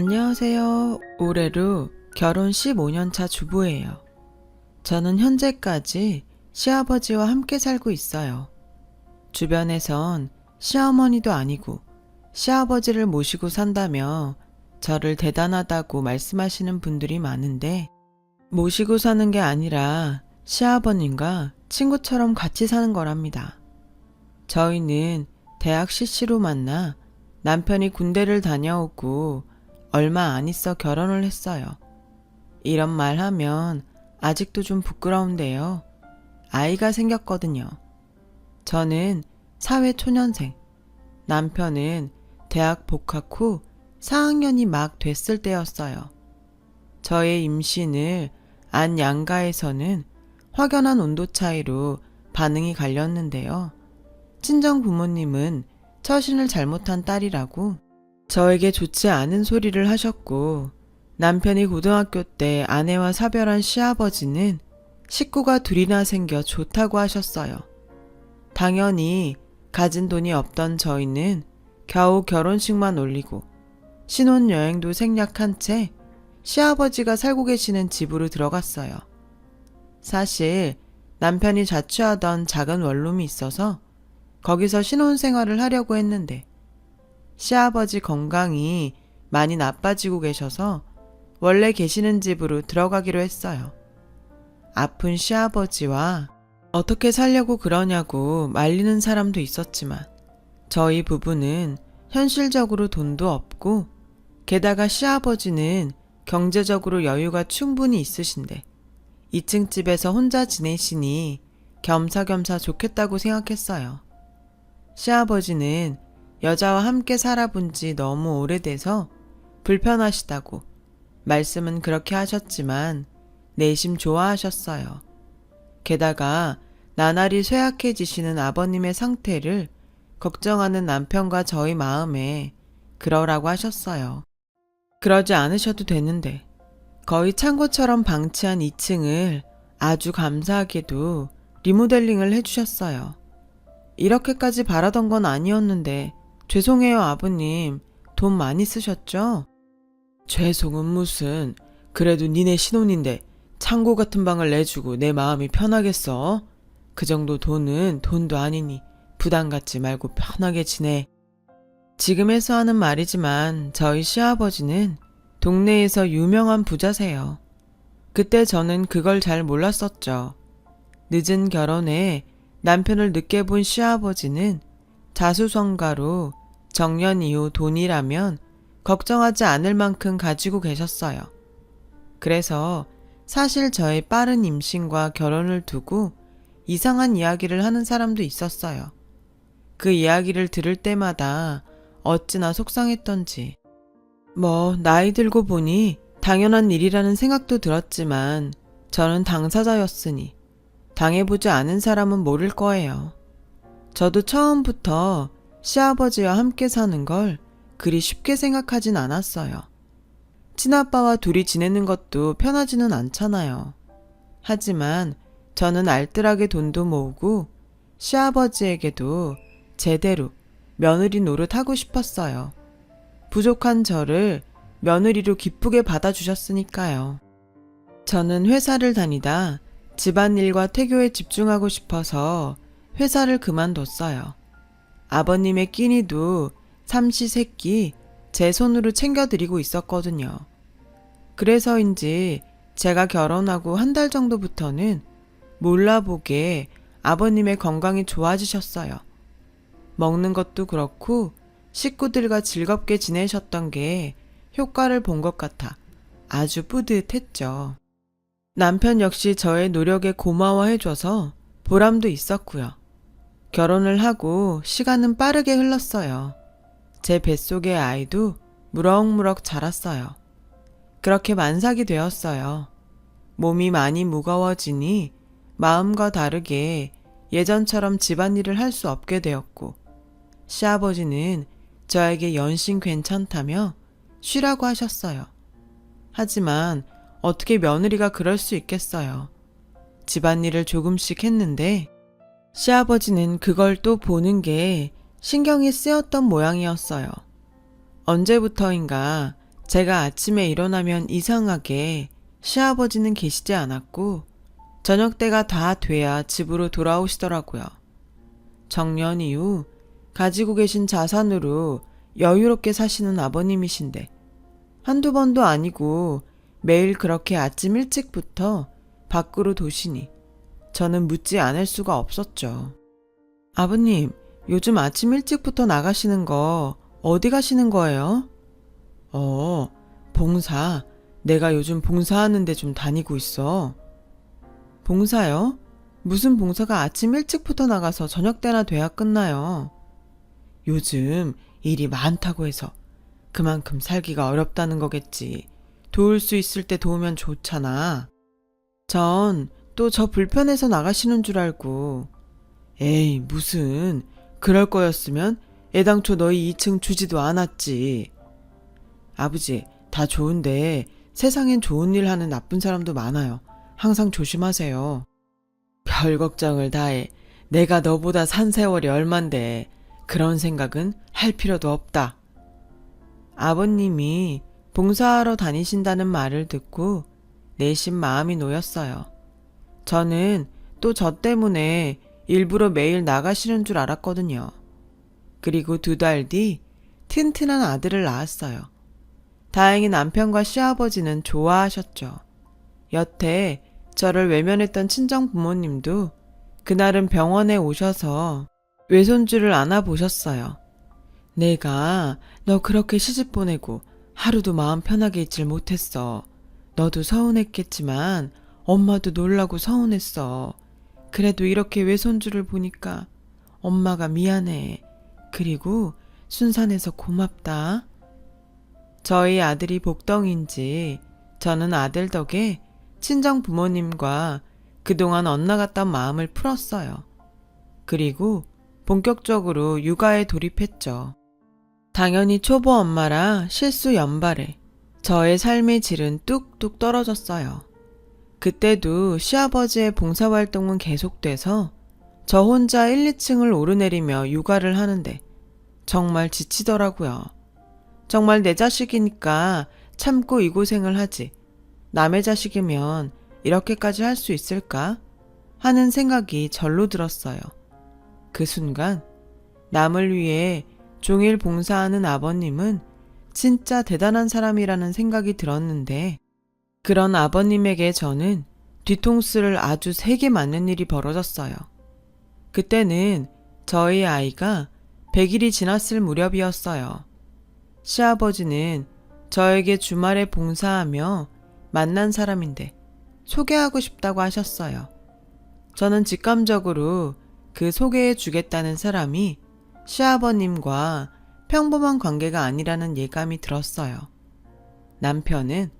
안녕하세요. 올해로 결혼 15년 차 주부예요. 저는 현재까지 시아버지와 함께 살고 있어요. 주변에선 시어머니도 아니고 시아버지를 모시고 산다며 저를 대단하다고 말씀하시는 분들이 많은데, 모시고 사는 게 아니라 시아버님과 친구처럼 같이 사는 거랍니다. 저희는 대학 CC로 만나 남편이 군대를 다녀오고 얼마 안 있어 결혼을 했어요. 이런 말 하면 아직도 좀 부끄러운데요. 아이가 생겼거든요. 저는 사회 초년생, 남편은 대학 복학 후 4학년이 막 됐을 때였어요. 저의 임신을 안 양가에서는 확연한 온도 차이로 반응이 갈렸는데요. 친정 부모님은 처신을 잘못한 딸이라고 저에게 좋지 않은 소리를 하셨고, 남편이 고등학교 때 아내와 사별한 시아버지는 식구가 둘이나 생겨 좋다고 하셨어요. 당연히 가진 돈이 없던 저희는 겨우 결혼식만 올리고 신혼여행도 생략한 채 시아버지가 살고 계시는 집으로 들어갔어요. 사실 남편이 자취하던 작은 원룸이 있어서 거기서 신혼생활을 하려고 했는데, 시아버지 건강이 많이 나빠지고 계셔서 원래 계시는 집으로 들어가기로 했어요. 아픈 시아버지와 어떻게 살려고 그러냐고 말리는 사람도 있었지만, 저희 부부는 현실적으로 돈도 없고 게다가 시아버지는 경제적으로 여유가 충분히 있으신데 2층 집에서 혼자 지내시니 겸사겸사 좋겠다고 생각했어요. 시아버지는 여자와 함께 살아본 지 너무 오래돼서 불편하시다고 말씀은 그렇게 하셨지만 내심 좋아하셨어요. 게다가 나날이 쇠약해지시는 아버님의 상태를 걱정하는 남편과 저희 마음에 그러라고 하셨어요. 그러지 않으셔도 되는데 거의 창고처럼 방치한 2층을 아주 감사하게도 리모델링을 해주셨어요. 이렇게까지 바라던 건 아니었는데 죄송해요 아버님, 돈 많이 쓰셨죠? 죄송은 무슨, 그래도 니네 신혼인데 창고 같은 방을 내주고 내 마음이 편하겠어? 그 정도 돈은 돈도 아니니 부담 갖지 말고 편하게 지내. 지금에서 하는 말이지만 저희 시아버지는 동네에서 유명한 부자세요. 그때 저는 그걸 잘 몰랐었죠. 늦은 결혼에 남편을 늦게 본 시아버지는 자수성가로 정년 이후 돈이라면 걱정하지 않을 만큼 가지고 계셨어요. 그래서 사실 저의 빠른 임신과 결혼을 두고 이상한 이야기를 하는 사람도 있었어요. 그 이야기를 들을 때마다 어찌나 속상했던지. 나이 들고 보니 당연한 일이라는 생각도 들었지만 저는 당사자였으니 당해보지 않은 사람은 모를 거예요. 저도 처음부터 시아버지와 함께 사는 걸 그리 쉽게 생각하진 않았어요. 친아빠와 둘이 지내는 것도 편하지는 않잖아요. 하지만 저는 알뜰하게 돈도 모으고 시아버지에게도 제대로 며느리 노릇하고 싶었어요. 부족한 저를 며느리로 기쁘게 받아주셨으니까요. 저는 회사를 다니다 집안일과 태교에 집중하고 싶어서 회사를 그만뒀어요. 아버님의 끼니도 삼시세끼 제 손으로 챙겨드리고 있었거든요. 그래서인지 제가 결혼하고 한 달 정도부터는 몰라보게 아버님의 건강이 좋아지셨어요. 먹는 것도 그렇고 식구들과 즐겁게 지내셨던 게 효과를 본 것 같아 아주 뿌듯했죠. 남편 역시 저의 노력에 고마워해줘서 보람도 있었고요. 결혼을 하고 시간은 빠르게 흘렀어요. 제 뱃속의 아이도 무럭무럭 자랐어요. 그렇게 만삭이 되었어요. 몸이 많이 무거워지니 마음과 다르게 예전처럼 집안일을 할 수 없게 되었고, 시아버지는 저에게 연신 괜찮다며 쉬라고 하셨어요. 하지만 어떻게 며느리가 그럴 수 있겠어요. 집안일을 조금씩 했는데 시아버지는 그걸 또 보는 게 신경이 쓰였던 모양이었어요. 언제부터인가 제가 아침에 일어나면 이상하게 시아버지는 계시지 않았고 저녁 때가 다 돼야 집으로 돌아오시더라고요. 정년 이후 가지고 계신 자산으로 여유롭게 사시는 아버님이신데 한두 번도 아니고 매일 그렇게 아침 일찍부터 밖으로 도시니 저는 묻지 않을 수가 없었죠. 아버님, 요즘 아침 일찍부터 나가시는 거 어디 가시는 거예요? 봉사. 내가 요즘 봉사하는데 좀 다니고 있어. 봉사요? 무슨 봉사가 아침 일찍부터 나가서 저녁 때나 돼야 끝나요? 요즘 일이 많다고 해서 그만큼 살기가 어렵다는 거겠지. 도울 수 있을 때 도우면 좋잖아. 전 또 저 불편해서 나가시는 줄 알고. 에이, 무슨. 그럴 거였으면 애당초 너희 2층 주지도 않았지. 아버지, 다 좋은데 세상엔 좋은 일 하는 나쁜 사람도 많아요. 항상 조심하세요. 별 걱정을 다해. 내가 너보다 산 세월이 얼만데 그런 생각은 할 필요도 없다. 아버님이 봉사하러 다니신다는 말을 듣고 내심 마음이 놓였어요. 저는 또 저 때문에 일부러 매일 나가시는 줄 알았거든요. 그리고 2달 뒤 튼튼한 아들을 낳았어요. 다행히 남편과 시아버지는 좋아하셨죠. 여태 저를 외면했던 친정 부모님도 그날은 병원에 오셔서 외손주를 안아보셨어요. 내가 너 그렇게 시집 보내고 하루도 마음 편하게 있질 못했어. 너도 서운했겠지만 엄마도 놀라고 서운했어. 그래도 이렇게 외손주를 보니까 엄마가 미안해. 그리고 순산해서 고맙다. 저희 아들이 복덩인지 저는 아들 덕에 친정 부모님과 그동안 엇나갔던 마음을 풀었어요. 그리고 본격적으로 육아에 돌입했죠. 당연히 초보 엄마라 실수 연발에 저의 삶의 질은 뚝뚝 떨어졌어요. 그때도 시아버지의 봉사활동은 계속돼서 저 혼자 1, 2층을 오르내리며 육아를 하는데 정말 지치더라고요. 정말 내 자식이니까 참고 이 고생을 하지. 남의 자식이면 이렇게까지 할 수 있을까? 하는 생각이 절로 들었어요. 그 순간 남을 위해 종일 봉사하는 아버님은 진짜 대단한 사람이라는 생각이 들었는데 그런 아버님에게 저는 뒤통수를 아주 세게 맞는 일이 벌어졌어요. 그때는 저희 아이가 100일이 지났을 무렵이었어요. 시아버지는 저에게 주말에 봉사하며 만난 사람인데 소개하고 싶다고 하셨어요. 저는 직감적으로 그 소개해 주겠다는 사람이 시아버님과 평범한 관계가 아니라는 예감이 들었어요. 남편은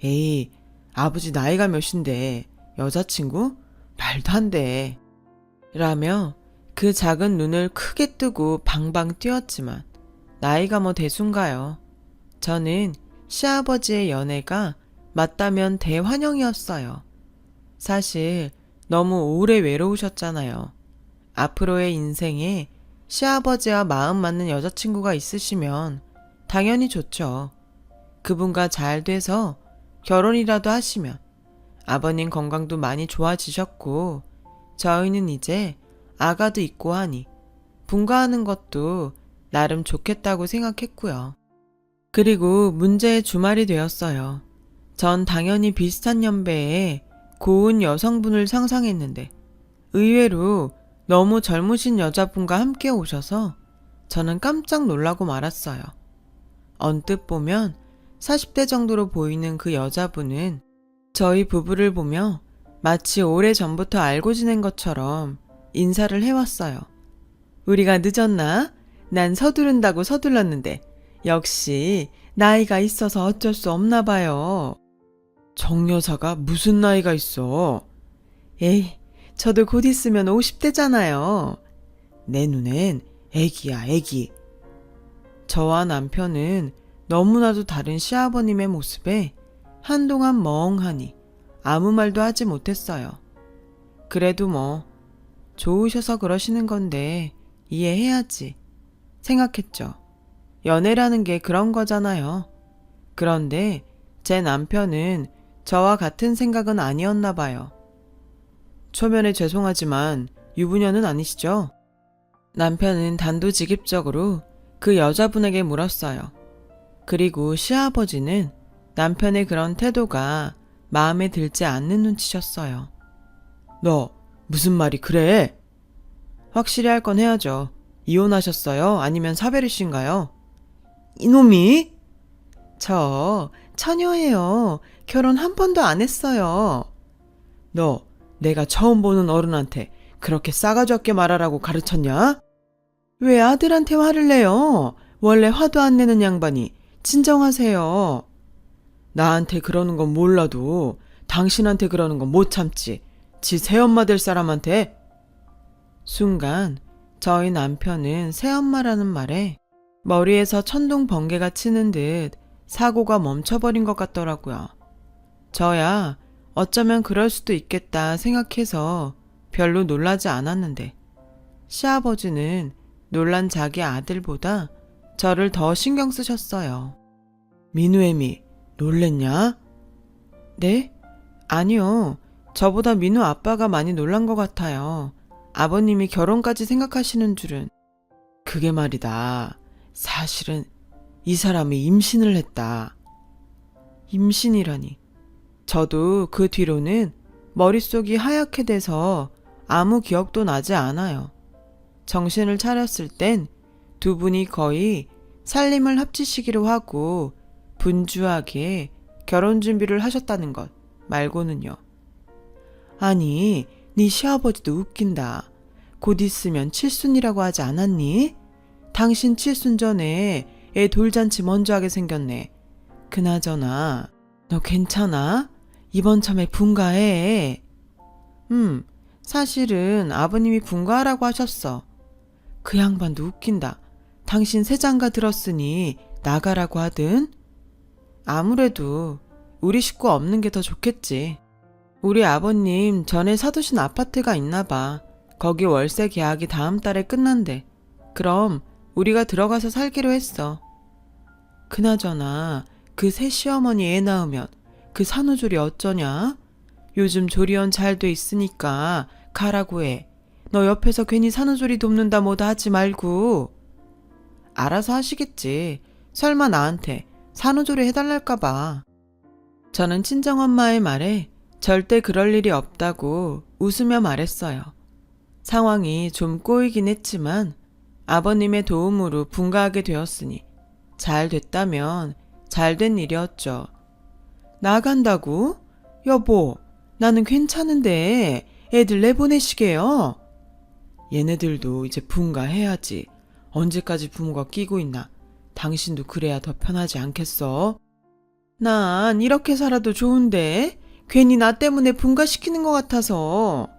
에이, 아버지 나이가 몇인데 여자친구? 말도 안 돼. 라며 그 작은 눈을 크게 뜨고 방방 뛰었지만 나이가 뭐 대순가요. 저는 시아버지의 연애가 맞다면 대환영이었어요. 사실 너무 오래 외로우셨잖아요. 앞으로의 인생에 시아버지와 마음 맞는 여자친구가 있으시면 당연히 좋죠. 그분과 잘 돼서 결혼이라도 하시면 아버님 건강도 많이 좋아지셨고 저희는 이제 아가도 있고 하니 분가하는 것도 나름 좋겠다고 생각했고요. 그리고 문제의 주말이 되었어요. 전 당연히 비슷한 연배의 고운 여성분을 상상했는데 의외로 너무 젊으신 여자분과 함께 오셔서 저는 깜짝 놀라고 말았어요. 언뜻 보면 40대 정도로 보이는 그 여자분은 저희 부부를 보며 마치 오래전부터 알고 지낸 것처럼 인사를 해왔어요. 우리가 늦었나? 난 서두른다고 서둘렀는데 역시 나이가 있어서 어쩔 수 없나 봐요. 정여사가 무슨 나이가 있어? 에이, 저도 곧 있으면 50대잖아요. 내 눈엔 애기야, 애기. 저와 남편은 너무나도 다른 시아버님의 모습에 한동안 멍하니 아무 말도 하지 못했어요. 그래도 뭐 좋으셔서 그러시는 건데 이해해야지 생각했죠. 연애라는 게 그런 거잖아요. 그런데 제 남편은 저와 같은 생각은 아니었나 봐요. 초면에 죄송하지만 유부녀는 아니시죠? 남편은 단도직입적으로 그 여자분에게 물었어요. 그리고 시아버지는 남편의 그런 태도가 마음에 들지 않는 눈치셨어요. 너 무슨 말이 그래? 확실히 할 건 해야죠. 이혼하셨어요? 아니면 사별이신가요? 이놈이? 저 처녀예요. 결혼 한 번도 안 했어요. 너 내가 처음 보는 어른한테 그렇게 싸가지 없게 말하라고 가르쳤냐? 왜 아들한테 화를 내요? 원래 화도 안 내는 양반이. 진정하세요. 나한테 그러는 건 몰라도 당신한테 그러는 건 못 참지. 지 새엄마 될 사람한테. 순간 저희 남편은 새엄마라는 말에 머리에서 천둥 번개가 치는 듯 사고가 멈춰버린 것 같더라고요. 저야 어쩌면 그럴 수도 있겠다 생각해서 별로 놀라지 않았는데 시아버지는 놀란 자기 아들보다 저를 더 신경 쓰셨어요. 민우애미, 놀랬냐? 네? 아니요. 저보다 민우 아빠가 많이 놀란 것 같아요. 아버님이 결혼까지 생각하시는 줄은. 그게 말이다. 사실은 이 사람이 임신을 했다. 임신이라니. 저도 그 뒤로는 머릿속이 하얗게 돼서 아무 기억도 나지 않아요. 정신을 차렸을 땐 두 분이 거의 살림을 합치시기로 하고 분주하게 결혼 준비를 하셨다는 것 말고는요. 아니, 네 시아버지도 웃긴다. 곧 있으면 칠순이라고 하지 않았니? 당신 칠순 전에 애 돌잔치 먼저 하게 생겼네. 그나저나 너 괜찮아? 이번 참에 분가해. 사실은 아버님이 분가하라고 하셨어. 그 양반도 웃긴다. 당신 새장가 들었으니 나가라고 하든. 아무래도 우리 식구 없는 게 더 좋겠지. 우리 아버님 전에 사두신 아파트가 있나 봐. 거기 월세 계약이 다음 달에 끝난대. 그럼 우리가 들어가서 살기로 했어. 그나저나 그 새 시어머니 애 낳으면 그 산후조리 어쩌냐? 요즘 조리원 잘 돼 있으니까 가라고 해. 너 옆에서 괜히 산후조리 돕는다 뭐다 하지 말고. 알아서 하시겠지. 설마 나한테 산후조리 해달랄까 봐. 저는 친정엄마의 말에 절대 그럴 일이 없다고 웃으며 말했어요. 상황이 좀 꼬이긴 했지만 아버님의 도움으로 분가하게 되었으니 잘 됐다면 잘 된 일이었죠. 나간다고? 여보, 나는 괜찮은데 애들 내보내시게요? 얘네들도 이제 분가해야지. 언제까지 부모가 끼고 있나. 당신도 그래야 더 편하지 않겠어? 난 이렇게 살아도 좋은데 괜히 나 때문에 분가시키는 것 같아서.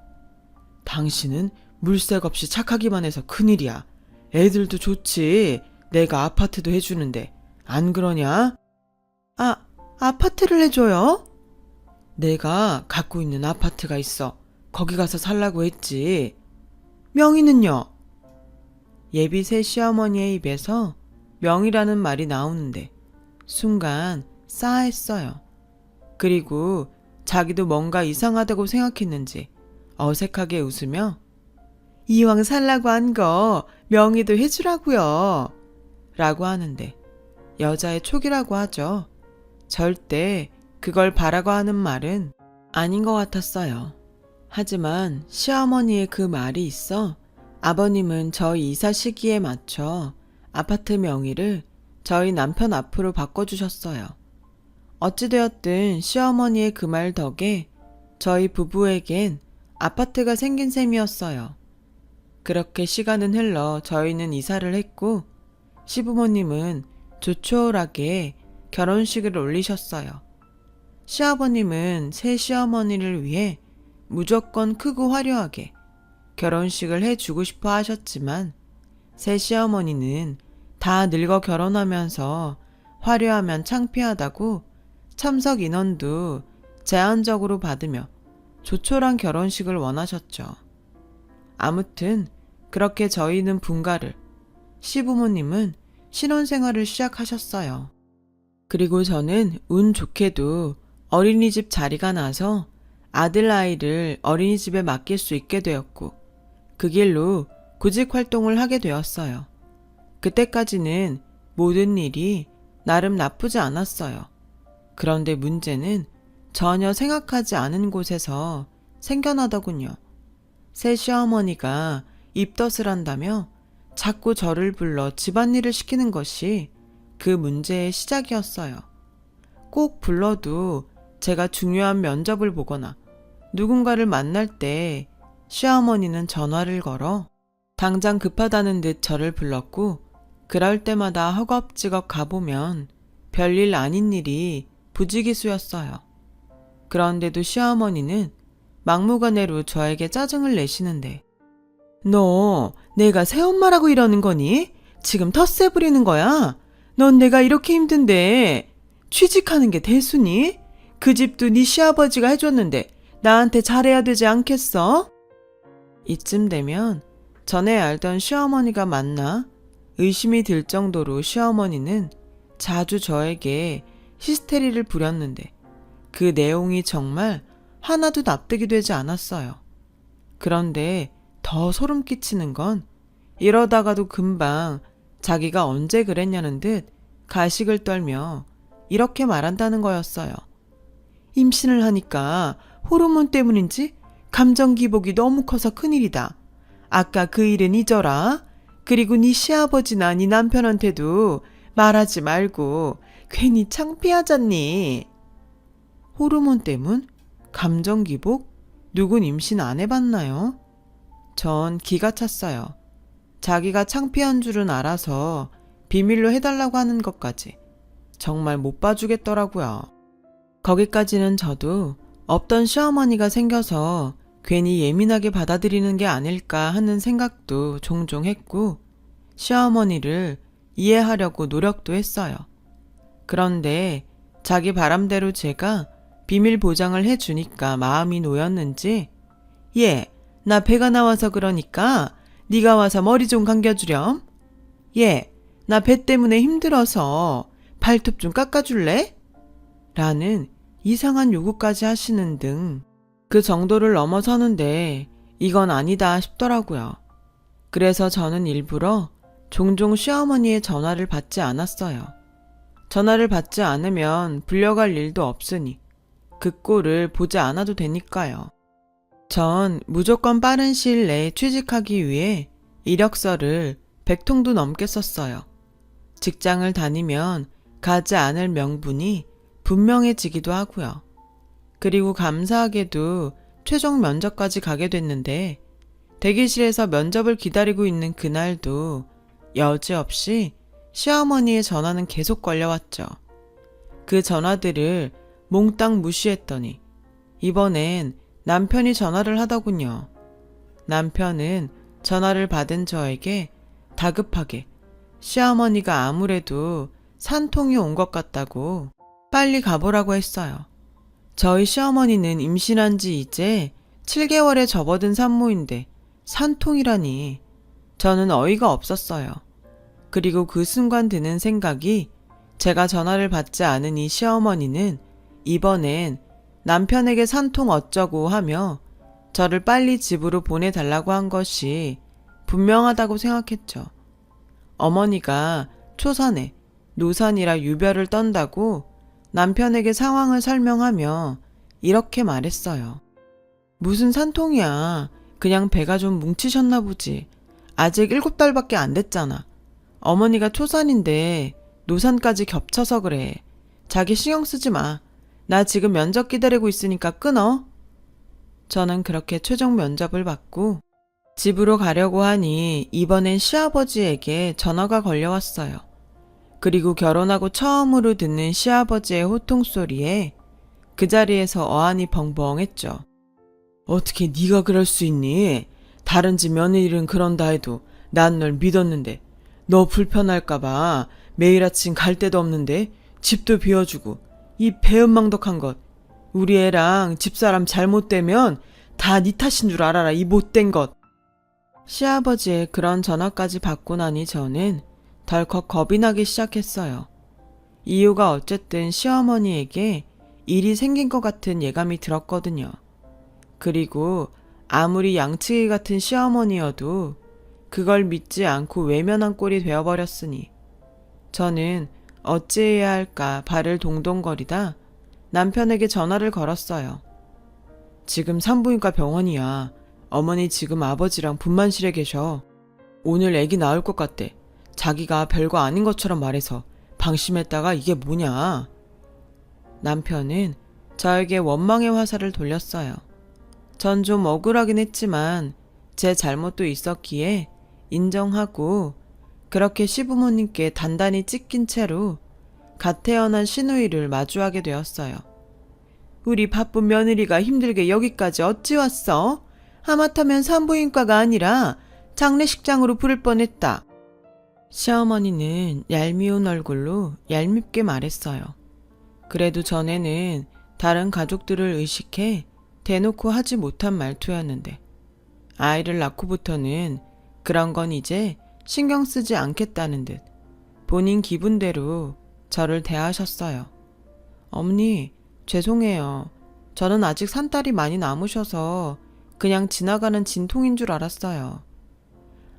당신은 물색 없이 착하기만 해서 큰일이야. 애들도 좋지. 내가 아파트도 해주는데 안 그러냐? 아파트를 해줘요? 내가 갖고 있는 아파트가 있어. 거기 가서 살라고 했지. 명의는요? 예비 새 시어머니의 입에서 명의라는 말이 나오는데 순간 싸했어요. 그리고 자기도 뭔가 이상하다고 생각했는지 어색하게 웃으며 이왕 살라고 한 거 명의도 해주라고요. 라고 하는데 여자의 촉이라고 하죠. 절대 그걸 바라고 하는 말은 아닌 것 같았어요. 하지만 시어머니의 그 말이 있어 아버님은 저희 이사 시기에 맞춰 아파트 명의를 저희 남편 앞으로 바꿔주셨어요. 어찌되었든 시어머니의 그 말 덕에 저희 부부에겐 아파트가 생긴 셈이었어요. 그렇게 시간은 흘러 저희는 이사를 했고 시부모님은 조촐하게 결혼식을 올리셨어요. 시아버님은 새 시어머니를 위해 무조건 크고 화려하게 결혼식을 해주고 싶어 하셨지만 새 시어머니는 다 늙어 결혼하면서 화려하면 창피하다고 참석 인원도 제한적으로 받으며 조촐한 결혼식을 원하셨죠. 아무튼 그렇게 저희는 분가를, 시부모님은 신혼생활을 시작하셨어요. 그리고 저는 운 좋게도 어린이집 자리가 나서 아들 아이를 어린이집에 맡길 수 있게 되었고 그 길로 구직 활동을 하게 되었어요. 그때까지는 모든 일이 나름 나쁘지 않았어요. 그런데 문제는 전혀 생각하지 않은 곳에서 생겨나더군요. 새 시어머니가 입덧을 한다며 자꾸 저를 불러 집안일을 시키는 것이 그 문제의 시작이었어요. 꼭 불러도 제가 중요한 면접을 보거나 누군가를 만날 때 시어머니는 전화를 걸어 당장 급하다는 듯 저를 불렀고 그럴 때마다 허겁지겁 가보면 별일 아닌 일이 부지기수였어요. 그런데도 시어머니는 막무가내로 저에게 짜증을 내시는데 너 내가 새엄마라고 이러는 거니? 지금 텃세 부리는 거야? 넌 내가 이렇게 힘든데 취직하는 게 대수니? 그 집도 네 시아버지가 해줬는데 나한테 잘해야 되지 않겠어? 이쯤 되면 전에 알던 시어머니가 맞나? 의심이 들 정도로 시어머니는 자주 저에게 히스테리를 부렸는데 그 내용이 정말 하나도 납득이 되지 않았어요. 그런데 더 소름 끼치는 건 이러다가도 금방 자기가 언제 그랬냐는 듯 가식을 떨며 이렇게 말한다는 거였어요. 임신을 하니까 호르몬 때문인지 감정 기복이 너무 커서 큰일이다. 아까 그 일은 잊어라. 그리고 네 시아버지나 네 남편한테도 말하지 말고 괜히 창피하잖니. 호르몬 때문? 감정 기복? 누군 임신 안 해봤나요? 전 기가 찼어요. 자기가 창피한 줄은 알아서 비밀로 해달라고 하는 것까지 정말 못 봐주겠더라고요. 거기까지는 저도 없던 시어머니가 생겨서 괜히 예민하게 받아들이는 게 아닐까 하는 생각도 종종 했고 시어머니를 이해하려고 노력도 했어요. 그런데 자기 바람대로 제가 비밀 보장을 해주니까 마음이 놓였는지 예, 나 배가 나와서 그러니까 네가 와서 머리 좀 감겨주렴. 예, 나 배 때문에 힘들어서 발톱 좀 깎아줄래? 라는 이상한 요구까지 하시는 등 그 정도를 넘어서는데 이건 아니다 싶더라고요. 그래서 저는 일부러 종종 시어머니의 전화를 받지 않았어요. 전화를 받지 않으면 불려갈 일도 없으니 그 꼴을 보지 않아도 되니까요. 전 무조건 빠른 시일 내에 취직하기 위해 이력서를 100통도 넘게 썼어요. 직장을 다니면 가지 않을 명분이 분명해지기도 하고요. 그리고 감사하게도 최종 면접까지 가게 됐는데 대기실에서 면접을 기다리고 있는 그날도 여지없이 시어머니의 전화는 계속 걸려왔죠. 그 전화들을 몽땅 무시했더니 이번엔 남편이 전화를 하더군요. 남편은 전화를 받은 저에게 다급하게 시어머니가 아무래도 산통이 온 것 같다고 빨리 가보라고 했어요. 저희 시어머니는 임신한 지 이제 7개월에 접어든 산모인데 산통이라니 저는 어이가 없었어요. 그리고 그 순간 드는 생각이 제가 전화를 받지 않은 이 시어머니는 이번엔 남편에게 산통 어쩌고 하며 저를 빨리 집으로 보내달라고 한 것이 분명하다고 생각했죠. 어머니가 초산에 노산이라 유별을 떤다고 남편에게 상황을 설명하며 이렇게 말했어요. 무슨 산통이야. 그냥 배가 좀 뭉치셨나 보지. 아직 7달밖에 안 됐잖아. 어머니가 초산인데 노산까지 겹쳐서 그래. 자기 신경 쓰지 마. 나 지금 면접 기다리고 있으니까 끊어. 저는 그렇게 최종 면접을 받고 집으로 가려고 하니 이번엔 시아버지에게 전화가 걸려왔어요. 그리고 결혼하고 처음으로 듣는 시아버지의 호통소리에 그 자리에서 어안이 벙벙했죠. 어떻게 네가 그럴 수 있니? 다른 집 며느리는 그런다 해도 난 널 믿었는데 너 불편할까봐 매일 아침 갈 데도 없는데 집도 비워주고 이 배은망덕한 것. 우리 애랑 집사람 잘못되면 다 네 탓인 줄 알아라 이 못된 것. 시아버지의 그런 전화까지 받고 나니 저는 덜컥 겁이 나기 시작했어요. 이유가 어쨌든 시어머니에게 일이 생긴 것 같은 예감이 들었거든요. 그리고 아무리 양치기 같은 시어머니여도 그걸 믿지 않고 외면한 꼴이 되어버렸으니 저는 어찌해야 할까 발을 동동거리다 남편에게 전화를 걸었어요. 지금 산부인과 병원이야. 어머니 지금 아버지랑 분만실에 계셔. 오늘 애기 나올 것 같대. 자기가 별거 아닌 것처럼 말해서 방심했다가 이게 뭐냐. 남편은 저에게 원망의 화살을 돌렸어요. 전 좀 억울하긴 했지만 제 잘못도 있었기에 인정하고 그렇게 시부모님께 단단히 찢긴 채로 갓 태어난 시누이를 마주하게 되었어요. 우리 바쁜 며느리가 힘들게 여기까지 어찌 왔어? 하마터면 산부인과가 아니라 장례식장으로 부를 뻔했다. 시어머니는 얄미운 얼굴로 얄밉게 말했어요. 그래도 전에는 다른 가족들을 의식해 대놓고 하지 못한 말투였는데 아이를 낳고부터는 그런 건 이제 신경 쓰지 않겠다는 듯 본인 기분대로 저를 대하셨어요. 어머니, 죄송해요. 저는 아직 산딸이 많이 남으셔서 그냥 지나가는 진통인 줄 알았어요.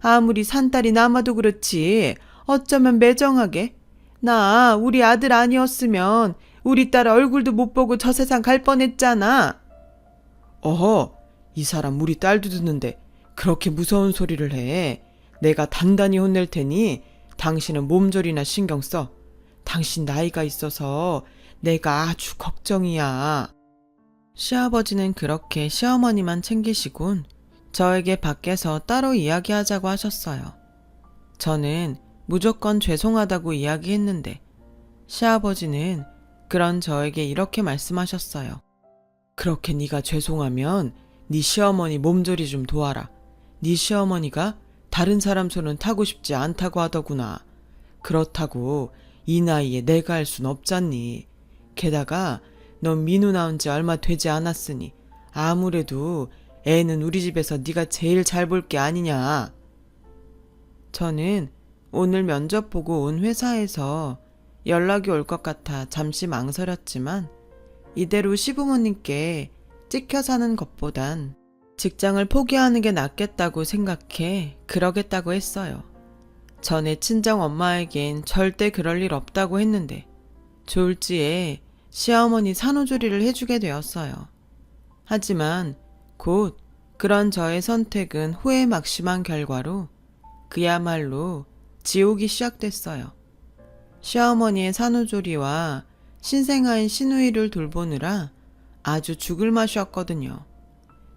아무리 산딸이 남아도 그렇지 어쩌면 매정하게. 나 우리 아들 아니었으면 우리 딸 얼굴도 못 보고 저 세상 갈 뻔했잖아. 어허, 이 사람 우리 딸도 듣는데 그렇게 무서운 소리를 해. 내가 단단히 혼낼 테니 당신은 몸조리나 신경 써. 당신 나이가 있어서 내가 아주 걱정이야. 시아버지는 그렇게 시어머니만 챙기시곤 저에게 밖에서 따로 이야기하자고 하셨어요. 저는 무조건 죄송하다고 이야기했는데 시아버지는 그런 저에게 이렇게 말씀하셨어요. 그렇게 네가 죄송하면 네 시어머니 몸조리 좀 도와라. 네 시어머니가 다른 사람 손은 타고 싶지 않다고 하더구나. 그렇다고 이 나이에 내가 할 순 없잖니. 게다가 넌 민우 나온 지 얼마 되지 않았으니 아무래도 애는 우리 집에서 네가 제일 잘 볼 게 아니냐. 저는 오늘 면접 보고 온 회사에서 연락이 올 것 같아 잠시 망설였지만 이대로 시부모님께 찍혀 사는 것보단 직장을 포기하는 게 낫겠다고 생각해 그러겠다고 했어요. 전에 친정 엄마에겐 절대 그럴 일 없다고 했는데 졸지에 시어머니 산후조리를 해주게 되었어요. 하지만 곧 그런 저의 선택은 후회 막심한 결과로 그야말로 지옥이 시작됐어요. 시어머니의 산후조리와 신생아인 시누이를 돌보느라 아주 죽을 맛이었거든요.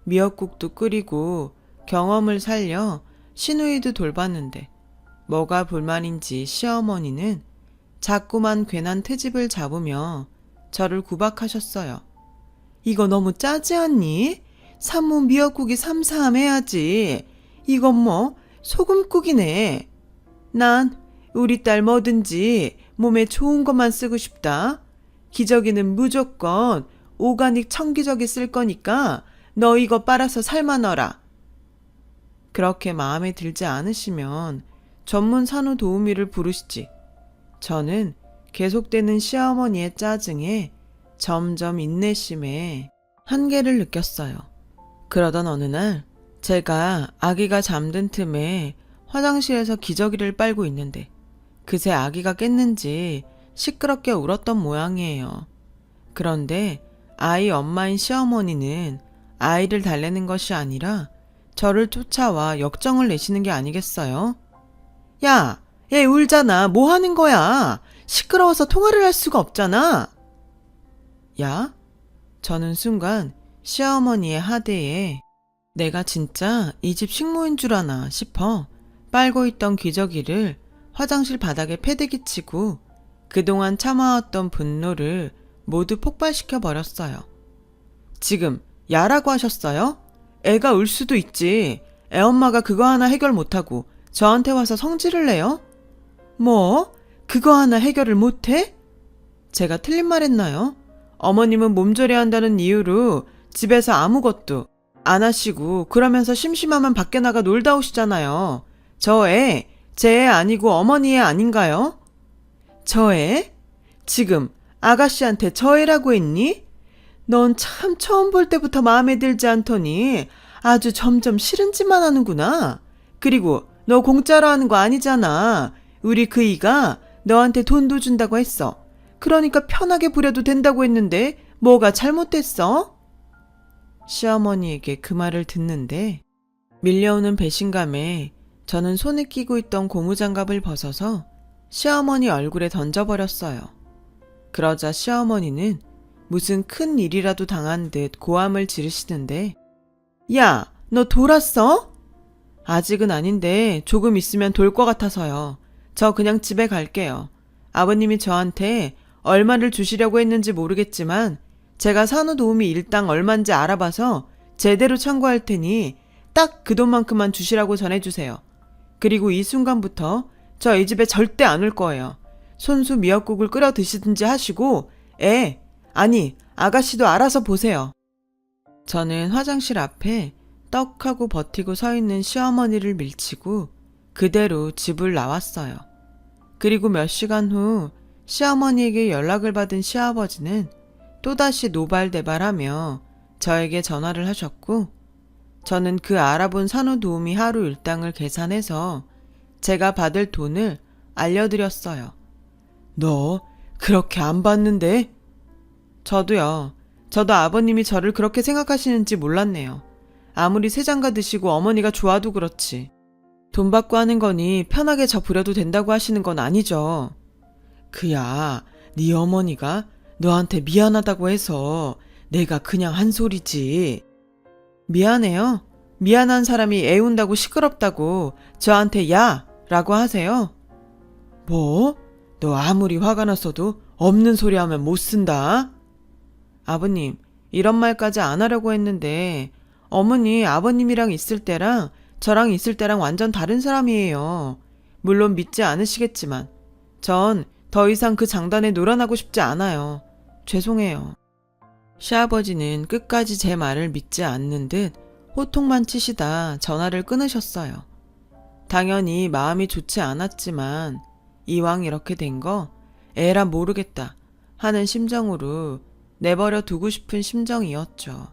미역국도 끓이고 경험을 살려 시누이도 돌봤는데 뭐가 불만인지 시어머니는 자꾸만 괜한 트집을 잡으며 저를 구박하셨어요. 이거 너무 짜지 않니? 산모 미역국이 삼삼해야지. 이건 뭐 소금국이네. 난 우리 딸 뭐든지 몸에 좋은 것만 쓰고 싶다. 기저귀는 무조건 오가닉 청기저귀 쓸 거니까 너 이거 빨아서 삶아 넣어라. 그렇게 마음에 들지 않으시면 전문 산후 도우미를 부르시지. 저는 계속되는 시어머니의 짜증에 점점 인내심에 한계를 느꼈어요. 그러던 어느 날 제가 아기가 잠든 틈에 화장실에서 기저귀를 빨고 있는데 그새 아기가 깼는지 시끄럽게 울었던 모양이에요. 그런데 아이 엄마인 시어머니는 아이를 달래는 것이 아니라 저를 쫓아와 역정을 내시는 게 아니겠어요? 야, 얘 울잖아. 뭐 하는 거야? 시끄러워서 통화를 할 수가 없잖아. 야? 저는 순간 시어머니의 하대에 내가 진짜 이 집 식모인 줄 아나 싶어 빨고 있던 기저귀를 화장실 바닥에 패대기 치고 그동안 참아왔던 분노를 모두 폭발시켜 버렸어요. 지금 야라고 하셨어요? 애가 울 수도 있지. 애 엄마가 그거 하나 해결 못하고 저한테 와서 성질을 내요? 뭐? 그거 하나 해결을 못해? 제가 틀린 말 했나요? 어머님은 몸조리 한다는 이유로 집에서 아무것도 안 하시고 그러면서 심심하면 밖에 나가 놀다 오시잖아요. 저 애, 제 애 아니고 어머니 애 아닌가요? 저 애? 지금 아가씨한테 저애라고 했니? 넌 참 처음 볼 때부터 마음에 들지 않더니 아주 점점 싫은 짓만 하는구나. 그리고 너 공짜로 하는 거 아니잖아. 우리 그이가 너한테 돈도 준다고 했어. 그러니까 편하게 부려도 된다고 했는데 뭐가 잘못됐어? 시어머니에게 그 말을 듣는데 밀려오는 배신감에 저는 손에 끼고 있던 고무장갑을 벗어서 시어머니 얼굴에 던져버렸어요. 그러자 시어머니는 무슨 큰 일이라도 당한 듯 고함을 지르시는데 야, 너 돌았어? 아직은 아닌데 조금 있으면 돌 것 같아서요. 저 그냥 집에 갈게요. 아버님이 저한테 얼마를 주시려고 했는지 모르겠지만 제가 산후도우미 일당 얼만지 알아봐서 제대로 청구할 테니 딱 그 돈만큼만 주시라고 전해주세요. 그리고 이 순간부터 저 이 집에 절대 안 올 거예요. 손수 미역국을 끓여 드시든지 하시고 아니 아가씨도 알아서 보세요. 저는 화장실 앞에 떡하고 버티고 서 있는 시어머니를 밀치고 그대로 집을 나왔어요. 그리고 몇 시간 후 시어머니에게 연락을 받은 시아버지는 또다시 노발대발하며 저에게 전화를 하셨고 저는 그 알아본 산후도우미 하루 일당을 계산해서 제가 받을 돈을 알려드렸어요. 너 그렇게 안 받는데? 저도요. 저도 아버님이 저를 그렇게 생각하시는지 몰랐네요. 아무리 새장가 드시고 어머니가 좋아도 그렇지. 돈 받고 하는 거니 편하게 저 부려도 된다고 하시는 건 아니죠. 그야 네 어머니가 너한테 미안하다고 해서 내가 그냥 한 소리지. 미안해요. 미안한 사람이 애운다고 시끄럽다고 저한테 야! 라고 하세요. 뭐? 너 아무리 화가 났어도 없는 소리 하면 못 쓴다. 아버님, 이런 말까지 안 하려고 했는데 어머니 아버님이랑 있을 때랑 저랑 있을 때랑 완전 다른 사람이에요. 물론 믿지 않으시겠지만 전 더 이상 그 장단에 놀아나고 싶지 않아요. 죄송해요. 시아버지는 끝까지 제 말을 믿지 않는 듯 호통만 치시다 전화를 끊으셨어요. 당연히 마음이 좋지 않았지만 이왕 이렇게 된 거 에라 모르겠다 하는 심정으로 내버려 두고 싶은 심정이었죠.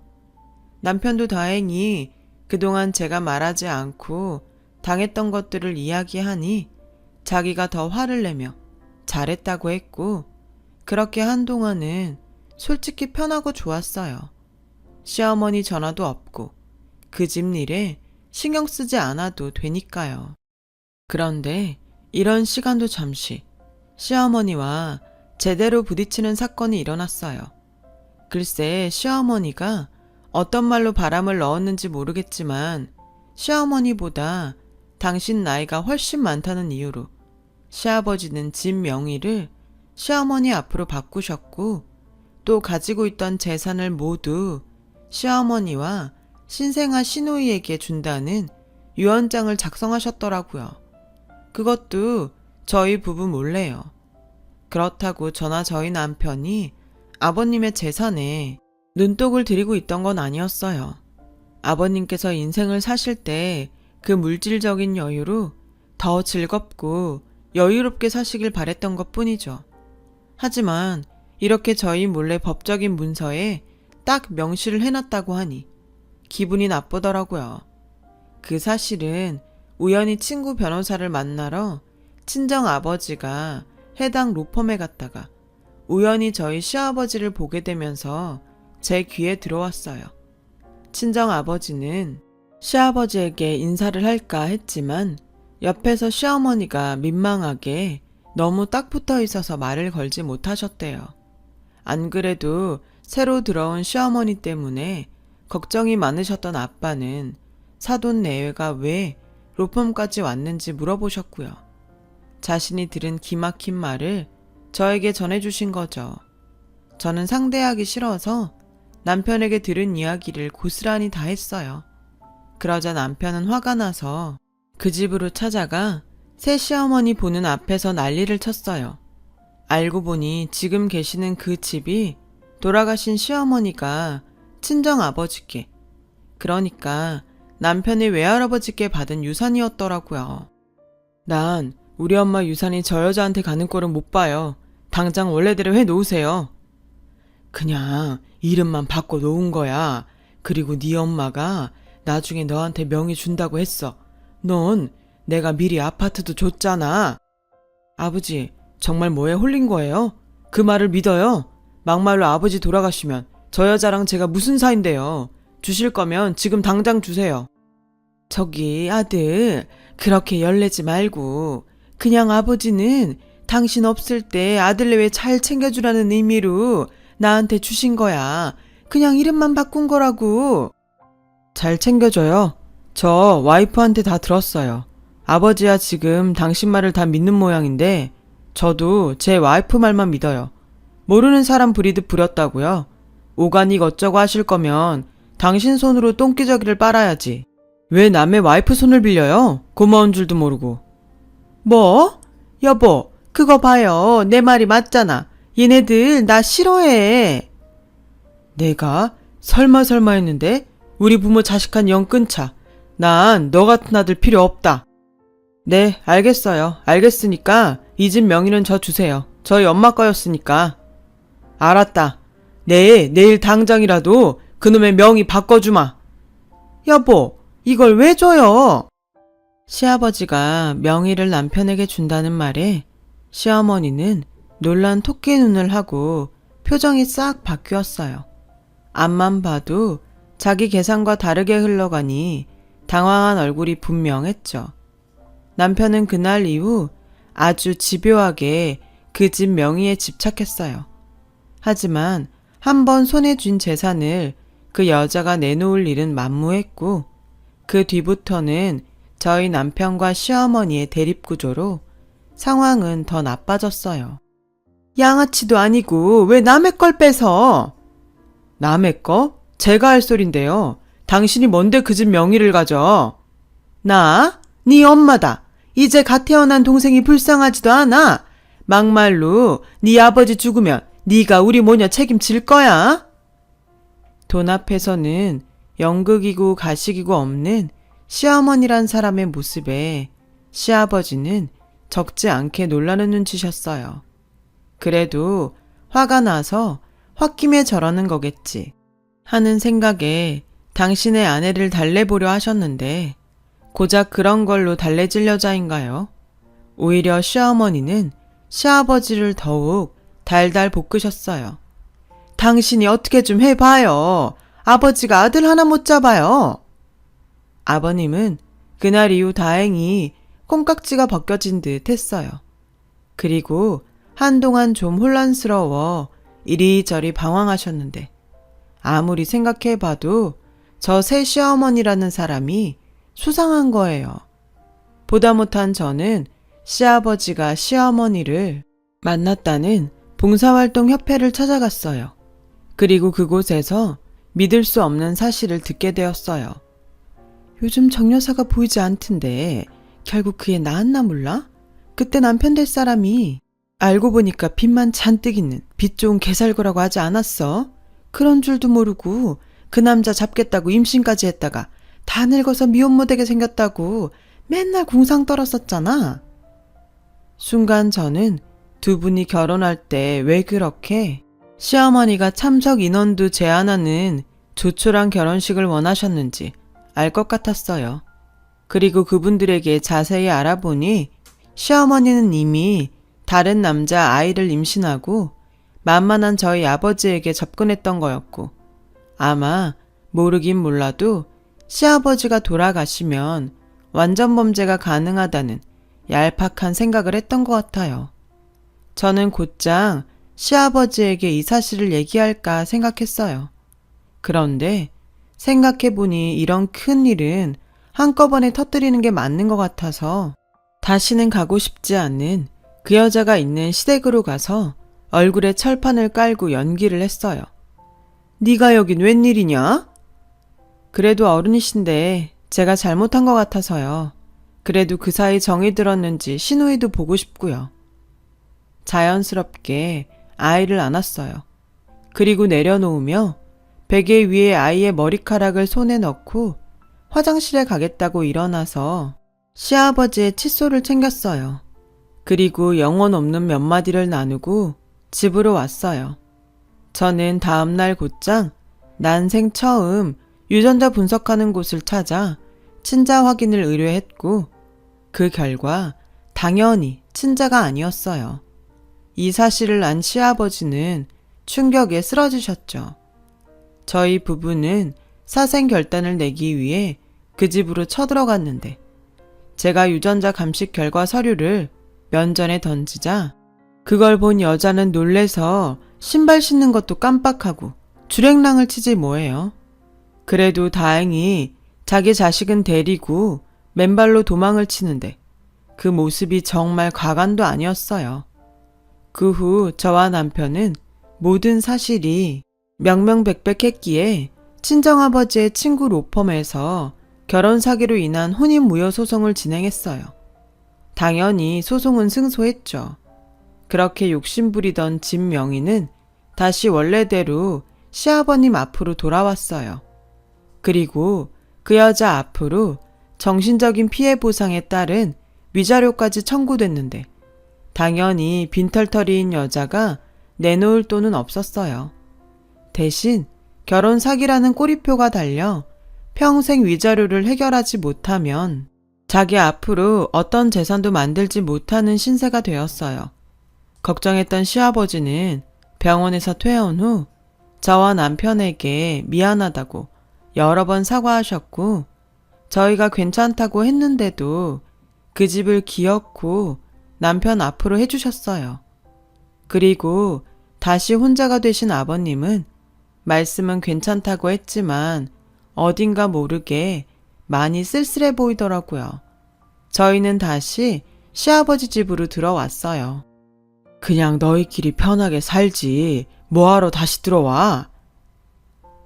남편도 다행히 그동안 제가 말하지 않고 당했던 것들을 이야기하니 자기가 더 화를 내며 잘했다고 했고 그렇게 한동안은 솔직히 편하고 좋았어요. 시어머니 전화도 없고 그 집 일에 신경 쓰지 않아도 되니까요. 그런데 이런 시간도 잠시 시어머니와 제대로 부딪히는 사건이 일어났어요. 글쎄 시어머니가 어떤 말로 바람을 넣었는지 모르겠지만 시어머니보다 당신 나이가 훨씬 많다는 이유로 시아버지는 집 명의를 시어머니 앞으로 바꾸셨고 또 가지고 있던 재산을 모두 시어머니와 신생아 시누이에게 준다는 유언장을 작성하셨더라고요. 그것도 저희 부부 몰래요. 그렇다고 저나 저희 남편이 아버님의 재산에 눈독을 들이고 있던 건 아니었어요. 아버님께서 인생을 사실 때 그 물질적인 여유로 더 즐겁고 여유롭게 사시길 바랬던 것 뿐이죠. 하지만 이렇게 저희 몰래 법적인 문서에 딱 명시를 해놨다고 하니 기분이 나쁘더라고요. 그 사실은 우연히 친구 변호사를 만나러 친정 아버지가 해당 로펌에 갔다가 우연히 저희 시아버지를 보게 되면서 제 귀에 들어왔어요. 친정 아버지는 시아버지에게 인사를 할까 했지만 옆에서 시어머니가 민망하게 너무 딱 붙어 있어서 말을 걸지 못하셨대요. 안 그래도 새로 들어온 시어머니 때문에 걱정이 많으셨던 아빠는 사돈 내외가 왜 로펌까지 왔는지 물어보셨고요. 자신이 들은 기막힌 말을 저에게 전해주신 거죠. 저는 상대하기 싫어서 남편에게 들은 이야기를 고스란히 다 했어요. 그러자 남편은 화가 나서 그 집으로 찾아가 새 시어머니 보는 앞에서 난리를 쳤어요. 알고 보니 지금 계시는 그 집이 돌아가신 시어머니가 친정 아버지께, 그러니까 남편의 외할아버지께 받은 유산이었더라고요. 난 우리 엄마 유산이 저 여자한테 가는 꼴은 못 봐요. 당장 원래대로 해 놓으세요. 그냥 이름만 바꿔 놓은 거야. 그리고 네 엄마가 나중에 너한테 명의 준다고 했어. 넌 내가 미리 아파트도 줬잖아. 아버지, 정말 뭐에 홀린 거예요? 그 말을 믿어요? 막말로 아버지 돌아가시면 저 여자랑 제가 무슨 사이인데요. 주실 거면 지금 당장 주세요. 저기 아들, 그렇게 열내지 말고 그냥 아버지는 당신 없을 때 아들 내외 잘 챙겨주라는 의미로 나한테 주신 거야. 그냥 이름만 바꾼 거라고. 잘 챙겨줘요. 저 와이프한테 다 들었어요. 아버지야 지금 당신 말을 다 믿는 모양인데 저도 제 와이프 말만 믿어요. 모르는 사람 부리듯 부렸다고요. 오가닉 어쩌고 하실 거면 당신 손으로 똥기저귀를 빨아야지. 왜 남의 와이프 손을 빌려요? 고마운 줄도 모르고. 뭐? 여보, 그거 봐요. 내 말이 맞잖아. 얘네들 나 싫어해. 내가 설마 했는데 우리 부모 자식한 영 끊자. 난 너 같은 아들 필요 없다. 네, 알겠어요. 알겠으니까 이 집 명의는 저 주세요. 저희 엄마 거였으니까. 알았다. 내일 당장이라도 그놈의 명의 바꿔주마. 여보, 이걸 왜 줘요? 시아버지가 명의를 남편에게 준다는 말에 시어머니는 놀란 토끼 눈을 하고 표정이 싹 바뀌었어요. 앞만 봐도 자기 계산과 다르게 흘러가니 당황한 얼굴이 분명했죠. 남편은 그날 이후 아주 집요하게 그 집 명의에 집착했어요. 하지만 한번 손에 쥔 재산을 그 여자가 내놓을 일은 만무했고 그 뒤부터는 저희 남편과 시어머니의 대립구조로 상황은 더 나빠졌어요. 양아치도 아니고 왜 남의 걸 뺏어? 남의 거? 제가 할 소린데요. 당신이 뭔데 그 집 명의를 가져? 나? 네 엄마다. 이제 갓 태어난 동생이 불쌍하지도 않아. 막말로 네 아버지 죽으면 네가 우리 모녀 책임질 거야? 돈 앞에서는 연극이고 가식이고 없는 시어머니란 사람의 모습에 시아버지는 적지 않게 놀라는 눈치셨어요. 그래도 화가 나서 홧김에 저러는 거겠지 하는 생각에 당신의 아내를 달래보려 하셨는데 고작 그런 걸로 달래질 여자인가요? 오히려 시어머니는 시아버지를 더욱 달달 볶으셨어요. 당신이 어떻게 좀 해봐요. 아버지가 아들 하나 못 잡아요. 아버님은 그날 이후 다행히 콩깍지가 벗겨진 듯 했어요. 그리고 한동안 좀 혼란스러워 이리저리 방황하셨는데 아무리 생각해봐도 저 새 시어머니라는 사람이 수상한 거예요. 보다 못한 저는 시아버지가 시어머니를 만났다는 봉사활동 협회를 찾아갔어요. 그리고 그곳에서 믿을 수 없는 사실을 듣게 되었어요. 요즘 정여사가 보이지 않던데 결국 그 애 낳았나 몰라? 그때 남편 될 사람이 알고 보니까 빚만 잔뜩 있는 빚 좋은 개살구라고 하지 않았어? 그런 줄도 모르고 그 남자 잡겠다고 임신까지 했다가 다 늙어서 미혼 못되게 생겼다고 맨날 궁상 떨었었잖아. 순간 저는 두 분이 결혼할 때 왜 그렇게 시어머니가 참석 인원도 제한하는 조촐한 결혼식을 원하셨는지 알 것 같았어요. 그리고 그분들에게 자세히 알아보니 시어머니는 이미 다른 남자 아이를 임신하고 만만한 저희 아버지에게 접근했던 거였고 아마 모르긴 몰라도 시아버지가 돌아가시면 완전 범죄가 가능하다는 얄팍한 생각을 했던 것 같아요. 저는 곧장 시아버지에게 이 사실을 얘기할까 생각했어요. 그런데 생각해보니 이런 큰 일은 한꺼번에 터뜨리는 게 맞는 것 같아서 다시는 가고 싶지 않은 그 여자가 있는 시댁으로 가서 얼굴에 철판을 깔고 연기를 했어요. 네가 여긴 웬일이냐? 그래도 어른이신데 제가 잘못한 것 같아서요. 그래도 그 사이 정이 들었는지 시누이도 보고 싶고요. 자연스럽게 아이를 안았어요. 그리고 내려놓으며 베개 위에 아이의 머리카락을 손에 넣고 화장실에 가겠다고 일어나서 시아버지의 칫솔을 챙겼어요. 그리고 영혼 없는 몇 마디를 나누고 집으로 왔어요. 저는 다음날 곧장 난생 처음 유전자 분석하는 곳을 찾아 친자 확인을 의뢰했고 그 결과 당연히 친자가 아니었어요. 이 사실을 안 시아버지는 충격에 쓰러지셨죠. 저희 부부는 사생 결단을 내기 위해 그 집으로 쳐들어갔는데 제가 유전자 감식 결과 서류를 면전에 던지자 그걸 본 여자는 놀래서 신발 신는 것도 깜빡하고 주랭랑을 치지 뭐예요. 그래도 다행히 자기 자식은 데리고 맨발로 도망을 치는데 그 모습이 정말 가관도 아니었어요. 그 후 저와 남편은 모든 사실이 명명백백했기에 친정아버지의 친구 로펌에서 결혼 사기로 인한 혼인무효 소송을 진행했어요. 당연히 소송은 승소했죠. 그렇게 욕심부리던 집 명의는 다시 원래대로 시아버님 앞으로 돌아왔어요. 그리고 그 여자 앞으로 정신적인 피해 보상에 따른 위자료까지 청구됐는데 당연히 빈털터리인 여자가 내놓을 돈은 없었어요. 대신 결혼 사기라는 꼬리표가 달려 평생 위자료를 해결하지 못하면 자기 앞으로 어떤 재산도 만들지 못하는 신세가 되었어요. 걱정했던 시아버지는 병원에서 퇴원 후 저와 남편에게 미안하다고 여러 번 사과하셨고 저희가 괜찮다고 했는데도 그 집을 기어코 남편 앞으로 해주셨어요. 그리고 다시 혼자가 되신 아버님은 말씀은 괜찮다고 했지만 어딘가 모르게 많이 쓸쓸해 보이더라고요. 저희는 다시 시아버지 집으로 들어왔어요. 그냥 너희끼리 편하게 살지 뭐하러 다시 들어와?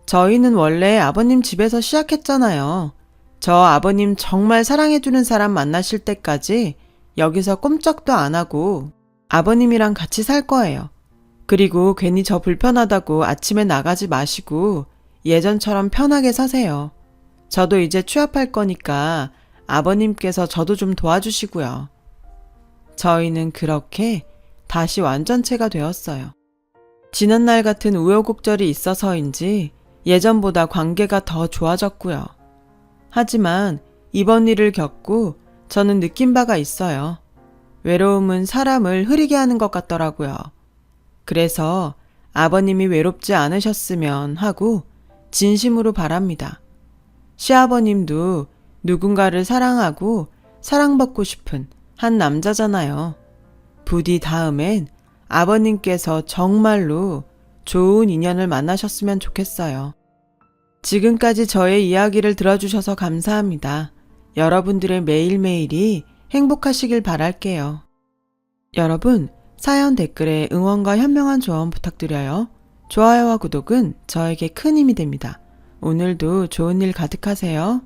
저희는 원래 아버님 집에서 시작했잖아요. 저 아버님 정말 사랑해주는 사람 만나실 때까지 여기서 꼼짝도 안 하고 아버님이랑 같이 살 거예요. 그리고 괜히 저 불편하다고 아침에 나가지 마시고 예전처럼 편하게 사세요. 저도 이제 취업할 거니까 아버님께서 저도 좀 도와주시고요. 저희는 그렇게 다시 완전체가 되었어요. 지난날 같은 우여곡절이 있어서인지 예전보다 관계가 더 좋아졌고요. 하지만 이번 일을 겪고 저는 느낀 바가 있어요. 외로움은 사람을 흐리게 하는 것 같더라고요. 그래서 아버님이 외롭지 않으셨으면 하고 진심으로 바랍니다. 시아버님도 누군가를 사랑하고 사랑받고 싶은 한 남자잖아요. 부디 다음엔 아버님께서 정말로 좋은 인연을 만나셨으면 좋겠어요. 지금까지 저의 이야기를 들어주셔서 감사합니다. 여러분들의 매일매일이 행복하시길 바랄게요. 여러분, 사연 댓글에 응원과 현명한 조언 부탁드려요. 좋아요와 구독은 저에게 큰 힘이 됩니다. 오늘도 좋은 일 가득하세요.